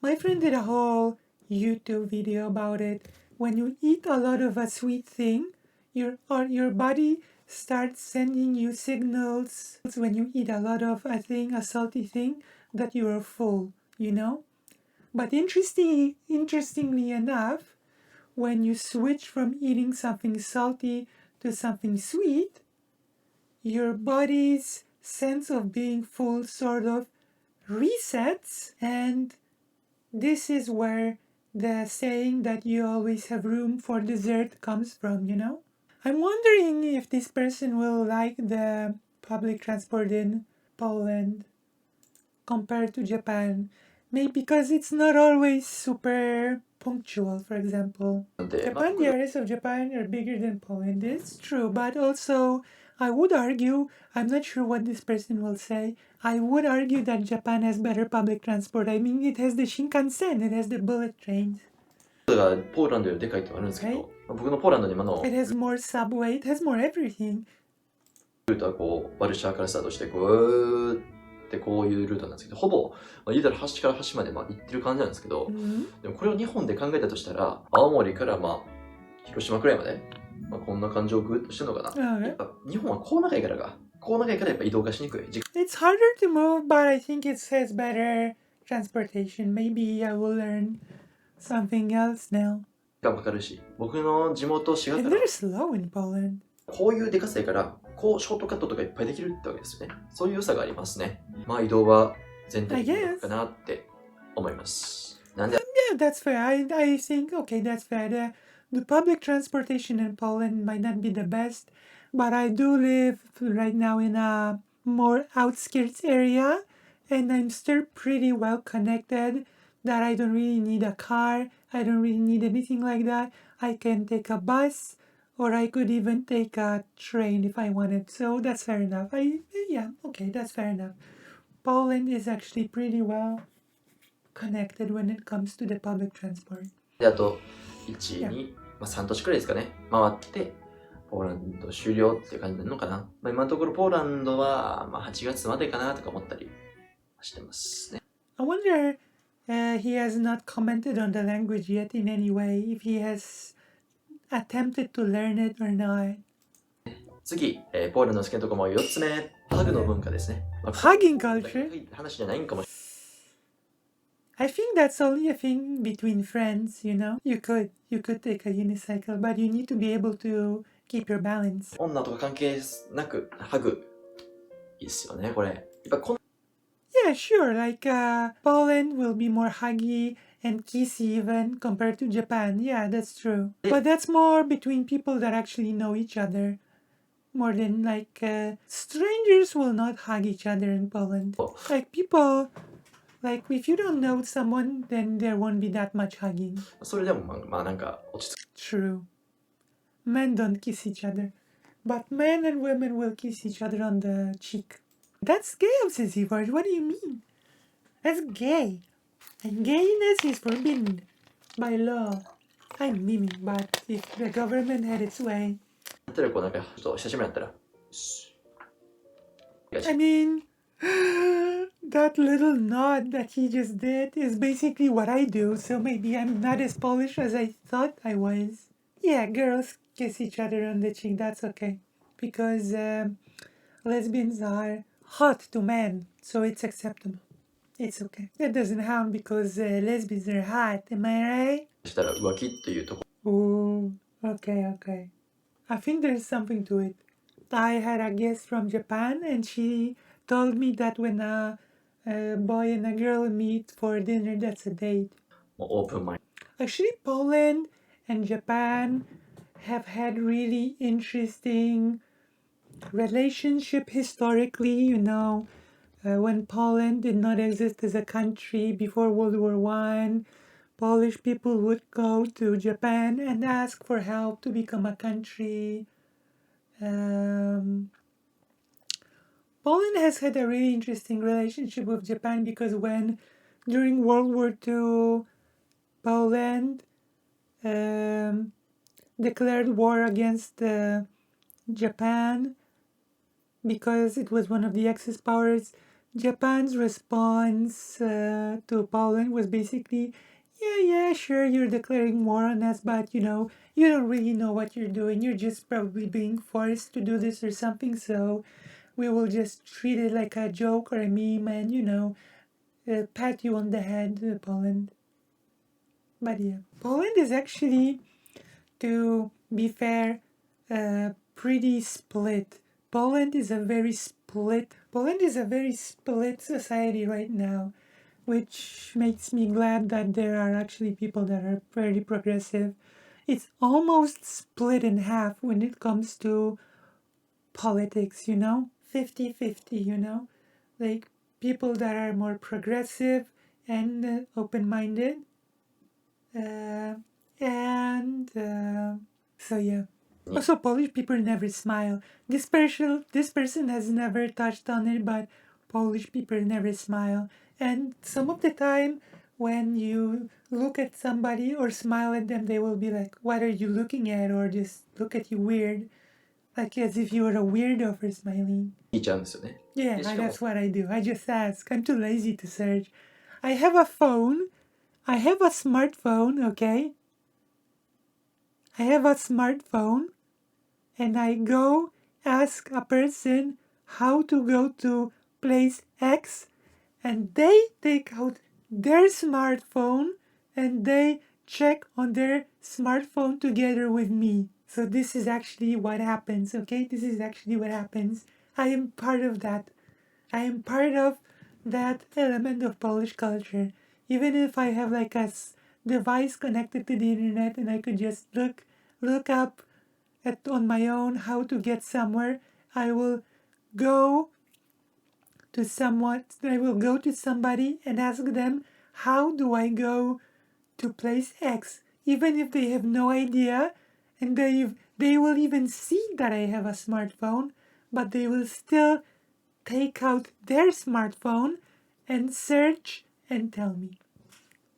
S1: did a whole YouTube video about it. When you eat a lot of a sweet thing, your body starts sending you signals when you eat a lot of a salty thing, that you are full, you know? But interestingly enough, when you switch from eating something salty to something sweet, your body's sense of being full sort of resets, and this is where the saying that you always have room for dessert comes from, you know? I'm wondering if this person will like the public transport in Poland compared to Japan. Maybe because it's not always super punctual, for example. Japan, the areas of Japan are bigger than Poland. It's true, but also I would argue, I'm not sure what this person will say, I would argue that Japan has better public transport. I mean, it has the Shinkansen, it has the bullet trains.
S2: がポーランドよりでかいってあるんですけど、僕のポーランドに今の
S1: It has more subway, it has more everything.
S2: ルートはこうワルシャワからスタートしてこうってこういうルートなんですけど、ほぼ言うたら端から端まで行ってる感じなんですけど、でもこれを日本で考えたとしたら、青森から広島くらいまで、こんな感じをグッとしてるのかな。やっぱ日本はこう長いからやっぱ移動がしにくい。
S1: It's harder to move, but I think it has better transportation. Maybe I will learn something else now.
S2: がかかるし、僕の地元滋賀
S1: And
S2: から
S1: they're slow in Poland.
S2: こういうでかさやから、こうショートカットとかいっぱいできるってわけですよね。そういう良さがありますね。移動は全体的に楽かなって思います。なんで
S1: Yeah, that's fair. I think, okay, that's fair. The public transportation in Poland might not be the best, but I do live right now in a more outskirts area, and I'm still pretty well connected that I don't really need a car. I don't really need anything like that. I can take a bus, or I could even take a train if I wanted. So that's fair enough. Yeah, okay, that's fair enough. Poland is actually pretty well connected when it comes to the public transport.
S2: であと1、2、3都市くらいですかね。回ってポーランド終了っていう感じになるのかな。今のところポーランドは8月までかなとか思ったりしてますね。
S1: I wonder he has not commented on the language yet in any way, if he has attempted to learn it or not.
S2: 次、ポーランドの好きなところも4つ目、ハグの文化ですね。
S1: Hugging culture?
S2: 話じゃないんかもしれない。
S1: I think that's only a thing between friends, you know? You could take a unicycle, but you need to be able to keep your balance.
S2: 女とか関係なくハグいいっすよね、これ。やっぱこん
S1: Yeah, sure. Like Poland will be more huggy and kissy even compared to Japan. Yeah, that's true. But that's more between people that actually know each other. More than like strangers will not hug each other in Poland. Like people, like if you don't know someone, then there won't be that much hugging.
S2: それでもなんか落ち着く。
S1: True. Men don't kiss each other. But men and women will kiss each other on the cheek. That's gay, obsessive. What do you mean? That's gay. And gayness is forbidden by law. I'm miming, but if the government had its way.
S2: やったらこうなんかちょっと久しぶりになったら。
S1: I mean, that little nod that he just did is basically what I do, so maybe I'm not as Polish as I thought I was. Yeah, girls kiss each other on the cheek, that's okay. Because lesbians are hot to men, so it's acceptable. It's okay. That doesn't happen because lesbians are hot, am I right?
S2: したら浮気っていうとこ。
S1: Ooh, okay. I think there's something to it. I had a guest from Japan and she told me that when a boy and a girl meet for dinner, that's a date.
S2: もうオープンマイン
S1: Actually, Poland and Japan have had really interesting relationship historically, you know, when Poland did not exist as a country before World War I, Polish people would go to Japan and ask for help to become a country. Poland has had a really interesting relationship with Japan because when, during World War II, Poland declared war against Japan because it was one of the Axis powers, Japan's response to Poland was basically, yeah, sure, you're declaring war on us, but you don't really know what you're doing. You're just probably being forced to do this or something, so we will just treat it like a joke or a meme and, pat you on the head, Poland. But yeah, Poland is actually, to be fair, pretty split. Poland is a very split society right now, which makes me glad that there are actually people that are very progressive. It's almost split in half when it comes to politics, 50-50, like people that are more progressive and open-minded. Uh, and so yeah. Also, Polish people never smile. This person has never touched on it, but Polish people never smile. And some of the time, when you look at somebody or smile at them, they will be like, "What are you looking at?" Or just look at you weird, like as if you were a weirdo for smiling. Yeah, that's what I do. I just ask. I'm too lazy to search. I have a phone. I have a smartphone, okay? I have a smartphone, and I go ask a person how to go to place X, and they take out their smartphone and they check on their smartphone together with me. So this is actually what happens, okay? This is actually what happens. I am part of that. I am part of that element of Polish culture. Even if I have like a device connected to the internet and I could just look up on my own how to get somewhere, I will go go to somebody and ask them, how do I go to place X? Even if they have no idea, and they will even see that I have a smartphone, but they will still take out their smartphone and search and tell me.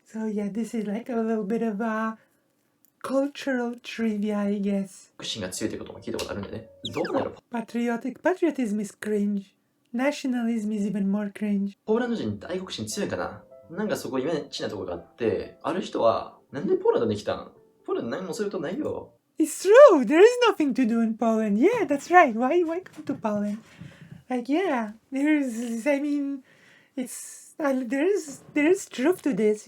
S1: So yeah, this is like a little bit of a cultural trivia, I guess. Patriotism is cringe. Nationalism is even more cringe.
S2: ポーランド人って愛国心強いかな。なんかそこイメージなところがあって、ある人は、なんでポーランドに来たん？ポーランド何もすることないよ。
S1: It's true. There is nothing to do in Poland. Yeah, that's right. Why come to Poland? Like, yeah, there's truth to this,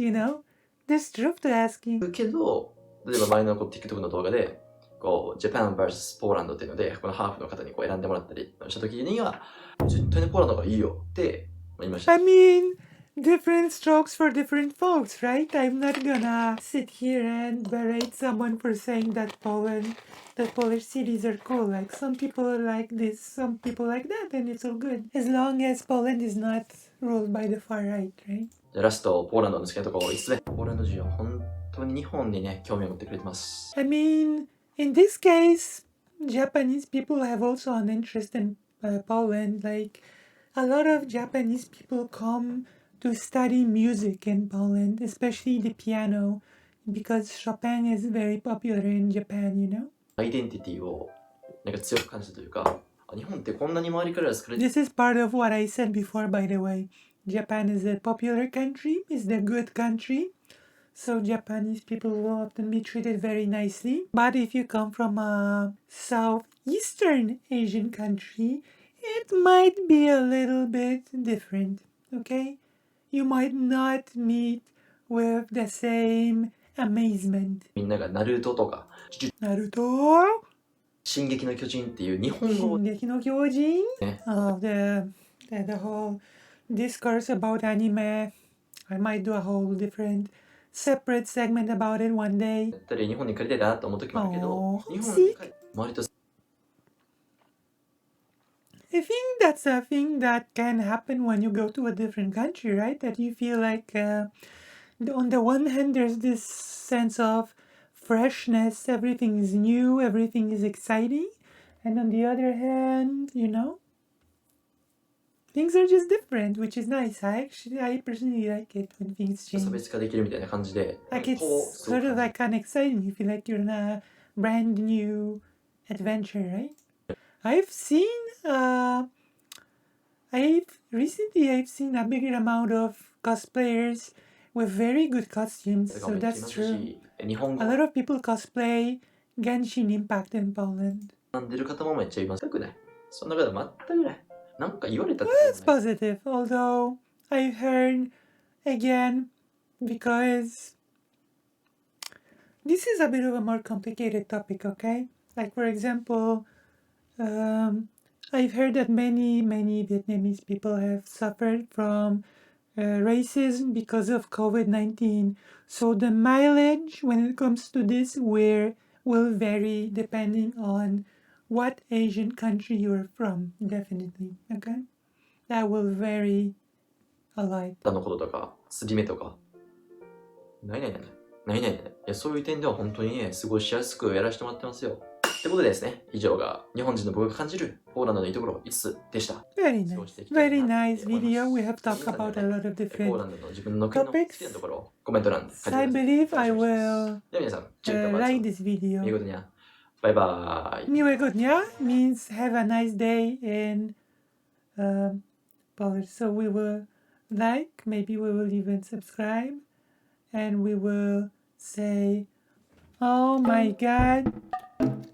S1: There's truth to asking.
S2: けど、例えば前のTikTok の動画で、Japan vs ポーランドっていうので、このハーフの方に選んでもらったりした時には、絶対にポーランドがいいよって言いました。
S1: I mean, different strokes for different folks, right? I'm not gonna sit here and berate someone for saying that Polish cities are cool. Like, some people are like this, some people like that, and it's all good. As long as Poland is not ruled by the far right, right?
S2: じゃあラスト、ポーランドの好きなところ、5つ目。ポーランド人は本当に日本にね、興味を持ってくれてます。
S1: I mean, in this case, Japanese people have also an interest in Poland. Like, a lot of Japanese people come to study music in Poland, especially the piano, because Chopin is very popular in Japan,
S2: アイデンティティをなんか強く感じたというか、日本ってこんなに周りから好かれて
S1: This is part of what I said before, by the way. Japan is a popular country, is the good country. So Japanese people will often be treated very nicely. But if you come from a Southeastern Asian country, it might be a little bit different, okay? You might not meet with the same amazement.
S2: みんながナルトとか、
S1: Naruto?
S2: 進撃の巨人っていう日本語を、
S1: 進撃の巨人?
S2: ね、
S1: the whole discourse about anime. I might do a whole different separate segment about it one day.
S2: やったり日本に帰りたいなと思う時もあるけど、日本に周りと
S1: I think that's a thing that can happen when you go to a different country, right? That you feel like, on the one hand, there's this sense of freshness, everything is new, everything is exciting. And on the other hand, things are just different, which is nice. I personally like it when things change.
S2: 差別化できるみたいな感じで、
S1: Like, it's sort of like kind of exciting. You feel like you're in a brand new adventure, right? I've seen a bigger amount of cosplayers with very good costumes,
S2: とか
S1: so
S2: も行き
S1: that's
S2: ます
S1: true.
S2: し、日本
S1: A
S2: 語
S1: lot of people cosplay Genshin Impact in Poland.
S2: 学んでる方もめっちゃいます。全くない。そんなこと全くない。なんか言われたって
S1: It's positive, although I've heard again because this is a bit of a more complicated topic, okay? Like, for example, I've heard that many Vietnamese people have suffered from racism because of COVID-19. So the mileage when it comes to this will vary depending on what Asian country you're from, definitely, okay? That will vary a lot.
S2: のこととか、すり目とか。ないないないないないない。いや、そういう点では本当にね、過ごしやすくやらせてもらってますよ。ってことでですね、以上が日本人の僕が感じるポーランドのいいところ5つでした。
S1: Very nice. Very nice video. We have talked about a lot of
S2: ポー
S1: different
S2: ランドの自分の国の好きなところをコメント欄で書いて
S1: I
S2: ください。
S1: believe I will
S2: では皆さん、チューターバ
S1: like
S2: ー
S1: this
S2: ツ。
S1: video.
S2: 見事にゃ。バイバーイ。
S1: Miłegodnia means have a nice day in Polish. So we will like, maybe we will even subscribe, and we will say, oh my god,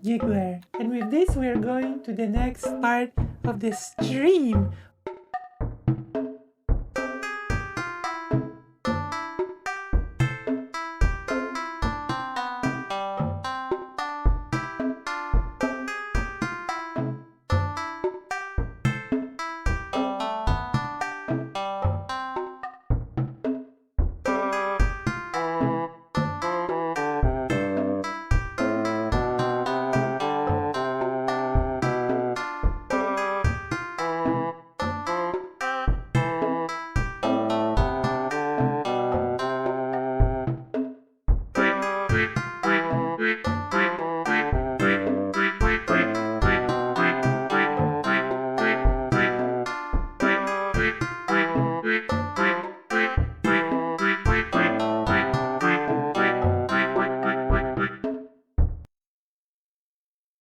S1: Giggler. And with this, we're going to the next part of the stream.